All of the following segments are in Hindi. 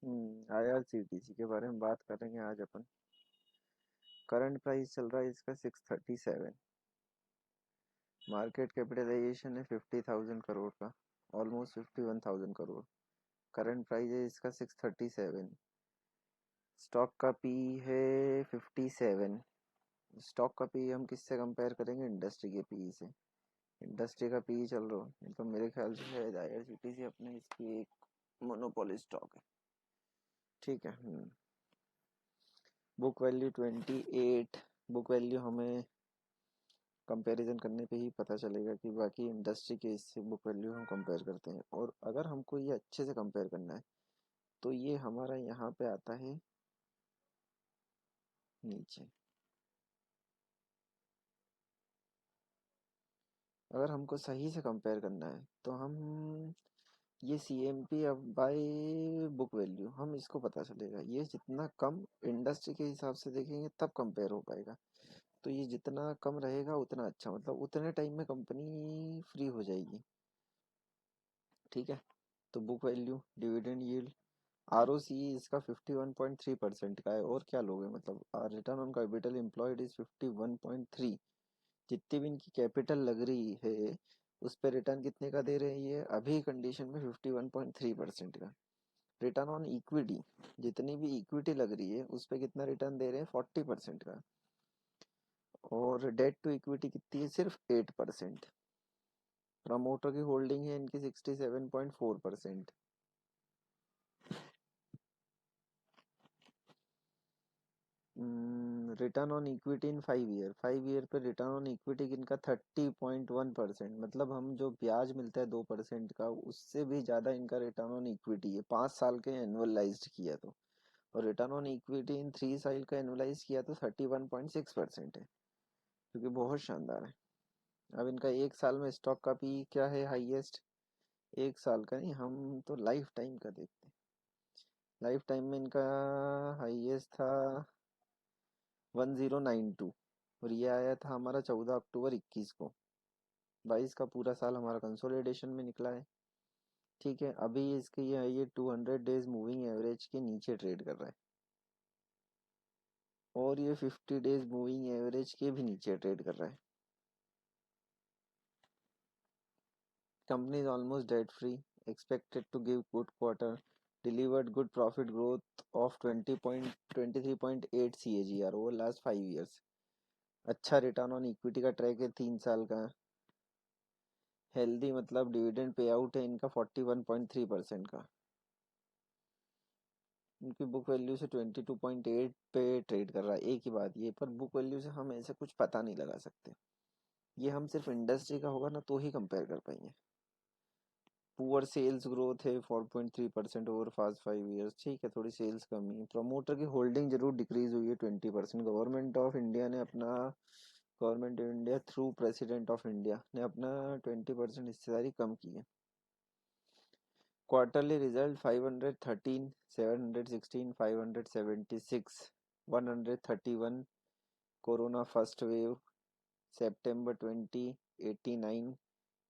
आईआरसीटीसी के बारे में बात करेंगे आज अपन। करंट प्राइस चल रहा है इसका 637। मार्केट कैपिटलाइजेशन है 50,000 करोड़ का, ऑलमोस्ट 51,000 करोड़। करंट प्राइस है इसका 637। स्टॉक का पी है 57। स्टॉक का पी हम किससे कंपेयर करेंगे? इंडस्ट्री के पी से। इंडस्ट्री का पी चल रहा है तो मेरे ख्याल से शायद आईआरसीटीसी अपने इसकी एक मोनोपोली स्टॉक है। ठीक है। Book value 28। बुक वैल्यू हमें कंपैरिजन करने पे ही पता चलेगा कि बाकी इंडस्ट्री के इससे बुक वैल्यू हम कंपेयर करते हैं। और अगर हमको ये अच्छे से कंपेयर करना है तो ये हमारा यहाँ पे आता है नीचे। अगर हमको सही से कंपेयर करना है तो हम ये सी एम पी अब बाय बुक वैल्यू हम इसको पता चलेगा। ये जितना कम इंडस्ट्री के हिसाब से देखेंगे तब कंपेयर हो पाएगा। तो ये जितना कम रहेगा उतना अच्छा, मतलब उतने टाइम में कंपनी फ्री हो जाएगी। ठीक है। तो book value, dividend yield, ROC इसका 51.3% का है। और क्या लोगे, मतलब return on capital employed is 51.3। जितनी भी इनकी कैपिटल लग रही है उस पे रिटर्न कितने का दे रहे हैं ये अभी कंडीशन में? 51.3% का। रिटर्न ऑन इक्विटी, जितनी भी इक्विटी लग रही है उस पे कितना रिटर्न दे रहे हैं? 40% का। और डेट टू इक्विटी कितनी है? सिर्फ 8%। प्रमोटर की होल्डिंग है इनकी 67.4%। Return on equity in 5 year, 5 year पे रिटर्न ऑन इक्विटी इनका 30.1%। मतलब हम जो ब्याज मिलता है 2% का उससे भी ज्यादा इनका रिटर्न ऑन इक्विटी है 5 साल के एनुअलाइज्ड किया तो। और रिटर्न ऑन इक्विटी इन 3 साल का एनुअलाइज किया तो 31.6% है, जो कि बहुत शानदार है। अब इनका एक साल में स्टॉक का पी क्या है हाईएस्ट? एक साल का नहीं, हम तो लाइफ टाइम का देखते हैं। लाइफ टाइम में इनका हाईएस्ट था 1092। और ये आया था हमारा 14 अक्टूबर 21 को। 22 का पूरा साल हमारा कंसोलिडेशन में निकला है। ठीक है। अभी इसके ये 200 डेज मूविंग एवरेज के नीचे ट्रेड कर रहा है। और ये 50 डेज मूविंग एवरेज के भी नीचे ट्रेड कर रहा है। Company is almost debt free, expected to give good quarter, delivered good profit growth of 23.8 CAGR over last 5 years. अच्छा रिटर्न ऑन इक्विटी का ट्रैक है 3 साल का। हेल्दी मतलब डिविडेंड पे आउट है इनका 41.3% का। इनकी बुक वैल्यू से 22.8 पे ट्रेड कर रहा है। एक ही बात ये, पर बुक वैल्यू से हम ऐसे कुछ पता नहीं लगा सकते। ये हम सिर्फ इंडस्ट्री का होगा ना तो ही कंपेयर कर पाएंगे। पुअर सेल्स ग्रोथ है 4.3% ओवर फास्ट 5 ईयर्स। ठीक है, थोड़ी सेल्स कमी है। प्रमोटर की होल्डिंग जरूर डिक्रीज हुई है 20%। गवर्नमेंट ऑफ इंडिया ने अपना government of India through president of India ने अपना 20% हिस्सेदारी कम की है। Quarterly result 513, 716, 576, 131। Corona first wave September 20, 89,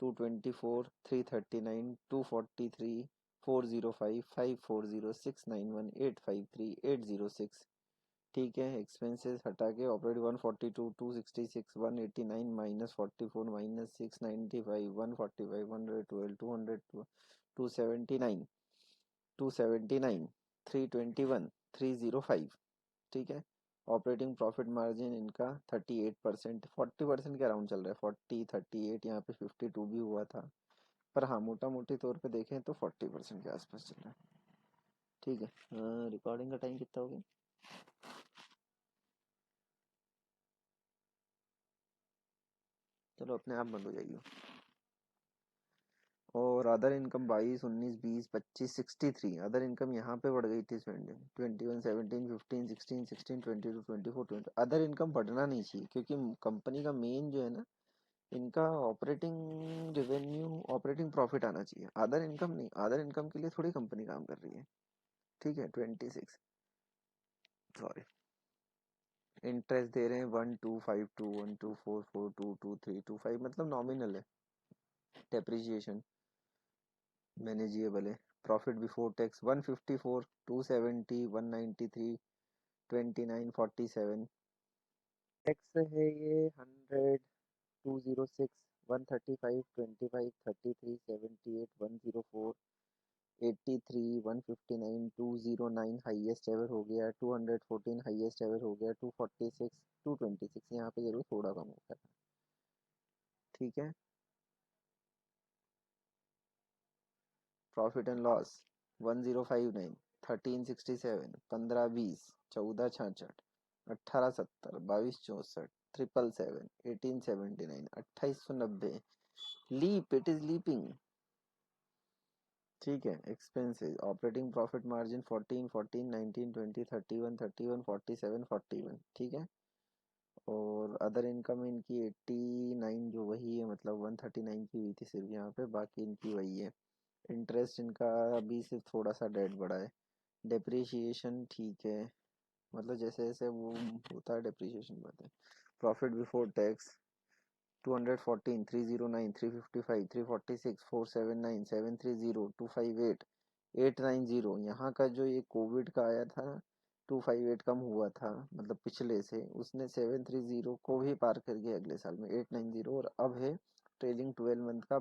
224, 339, 243, 405, 540, 691, 853, 806। ठीक है। एक्सपेंसेस हटा के ऑपरेटिंग 142, 266, 189 -44 -695, 145, 112, 200, 279, 279, 321, 305। ठीक है। ऑपरेटिंग प्रॉफिट मार्जिन इनका 38%, 40% के अराउंड चल रहा है। 40, 38, यहाँ पे 52 भी हुआ था। पर हाँ, मोटा मोटी तौर पे देखें तो 40% के आसपास चल रहा है। ठीक है। रिकॉर्डिंग का टाइम कितना हो गया? चलो अपने आप बंद हो जाइए। और अदर इनकम 22, 19, 20, 25, 63। अदर इनकम यहाँ पे बढ़ गई थी। 21, 17, 15, 16, 16, 22, 24, 20। अदर इनकम बढ़ना नहीं चाहिए क्योंकि कंपनी का मेन जो है ना, इनका ऑपरेटिंग रेवेन्यू, ऑपरेटिंग प्रॉफिट आना चाहिए, अदर इनकम नहीं। अदर इनकम के लिए थोड़ी कंपनी काम कर रही है। ठीक है। 26, सॉरी। इंटरेस्ट दे रहे हैं 1252, 1244, 22, 23, 25, मतलब नॉमिनल है। डेप्रिसिएशन मैनेजिएबल है। Profit before tax 154, 270, 193, 29, 47। टैक्स है ये 100, 206, 135, 25, 33, 78, 104, 83, 159, 209 हाईएस्ट एवर हो गया, 214 हाईएस्ट एवर हो गया, 246, 226। यहाँ पे जरूर थोड़ा कम हो गया। ठीक है। Profit and loss 1059, 1367, 1520, 1466, 1870, 2264, 777, 1879, 2890। Leap, it is leaping. ठीक है। Expenses, operating profit margin 14, 14, 19, 20, 31, 31, 47, 41। ठीक है। और अदर इनकम इनकी 89 जो वही है, मतलब 139 की हुई थी सिर्फ यहाँ पे, बाकी इनकी वही है। इंटरेस्ट इनका अभी सिर्फ थोड़ा सा डेट बढ़ा है। डेप्रिसिएशन ठीक है, मतलब जैसे जैसे वो होता है डेप्रिसिएशन बढ़ता है। Profit before tax 214, 309, 355, 346, 479, 730, 258, 890। यहाँ का जो ये कोविड का आया था ना, 258 कम हुआ था मतलब पिछले से, उसने 730 को भी पार कर गया अगले साल में 890। और अब है ट्रेलिंग 12 मंथ का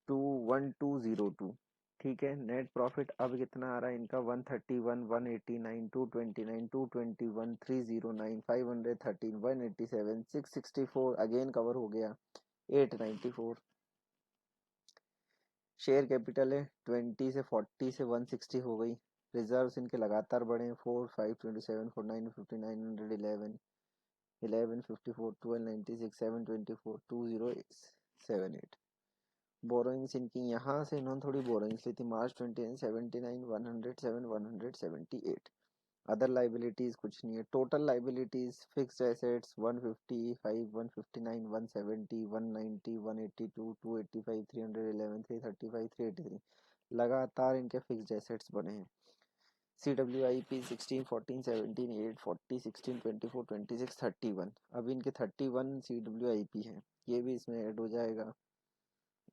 21202। ठीक है। नेट प्रॉफिट अब कितना आ रहा है इनका, 131, 189, 229, 221, 309, 513, 187, 664 अगेन कवर हो गया, 894। शेयर कैपिटल है 20 से 40 से 160 हो गई। रिजर्व्स इनके लगातार बढ़े हैं, 4, 5, 27, 49, 59, 111, 11, 54, 12, 96, 7, 24, 2078। बोरोइंग्स इनकी यहाँ से इन्होंने थोड़ी बोरोइंग्स ली थी, मार्च 29, 79, 107, 178। अदर लाइबिलिटीज कुछ नहीं है। Total liabilities fixed assets 155, 159, 170, 190, 182, 285, 311, 335, 383। लगातार इनके फिक्स्ड एसेट्स बने हैं। CWIP 16, 14, 17, 8, 40, 16, 24, 26, 31। अब इनके 31 CWIP है, ये भी इसमें ऐड हो जाएगा।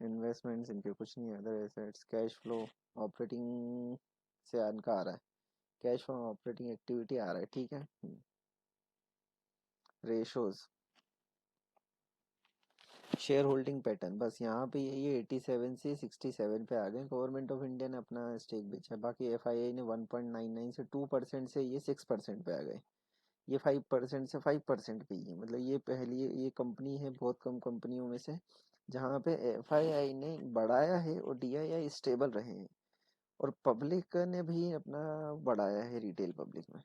इन्वेस्टमेंट्स इनके कुछ नहीं है। Other assets, cash flow operating से इनका आ रहा है, कैश फ्लो ऑपरेटिंग एक्टिविटी आ रहा है। ठीक है। रेशोज, शेयर होल्डिंग पैटर्न, बस यहाँ पे ये 87 से 67 पे आ गए। गवर्नमेंट ऑफ इंडिया ने अपना स्टेक बेचा, बाकी FII ने 1.99 से 2% से ये 6% पे आ गए। ये 5% से 5% पे ही है, मतलब ये पहली ये कंपनी है बहुत कम कंपनियों में से जहाँ पे FII ने बढ़ाया है और DII स्टेबल रहे हैं, और पब्लिक ने भी अपना बढ़ाया है, रिटेल पब्लिक में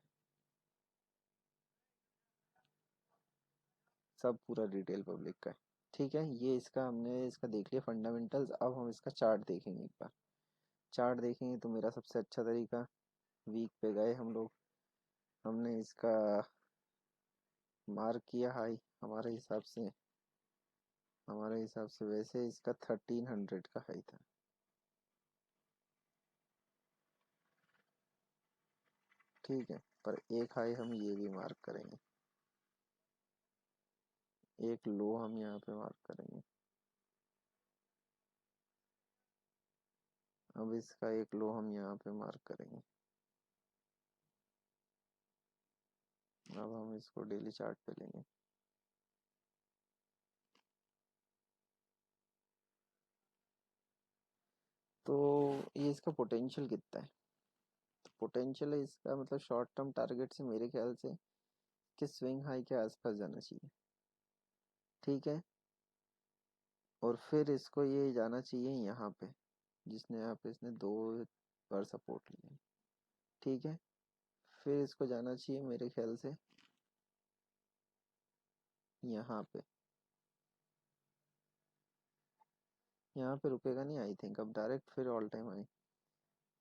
सब पूरा रिटेल पब्लिक का है। ठीक है। ये इसका हमने इसका देख लिया फंडामेंटल्स। अब हम इसका चार्ट देखेंगे एक बार। चार्ट देखेंगे तो मेरा सबसे अच्छा तरीका, वीक पे गए हम लोग, हमने इसका मार्क किया हाई। हमारे हिसाब से वैसे इसका 1300 का हाई था। ठीक है। पर एक हाई हम ये भी मार्क करेंगे, एक लो हम यहाँ पे मार्क करेंगे। अब इसका एक लो हम यहाँ पे मार्क करेंगे। अब हम इसको डेली चार्ट पे लेंगे। तो ये इसका पोटेंशियल कितना है, तो पोटेंशियल है इसका, मतलब शॉर्ट टर्म टारगेट से मेरे ख्याल से कि स्विंग हाई के आसपास जाना चाहिए। ठीक है। और फिर इसको ये जाना चाहिए यहाँ पे, जिसने यहाँ पे इसने 2 बार सपोर्ट लिया। ठीक है। फिर इसको जाना चाहिए मेरे ख्याल से यहाँ पे, यहाँ पे रुकेगा नहीं आई थिंक, अब डायरेक्ट फिर ऑल टाइम आई।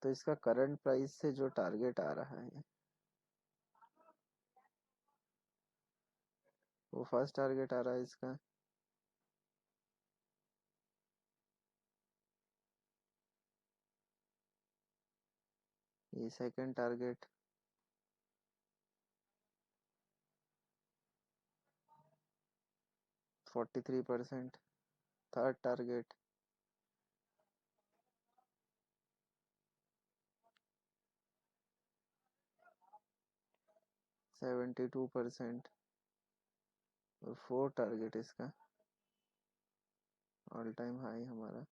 तो इसका करंट प्राइस से जो टारगेट आ रहा है, वो फर्स्ट टारगेट आ रहा है इसका, ये सेकंड टारगेट, 43%। Third target 72%। और 4 टारगेट इसका, ऑल टाइम हाई हमारा।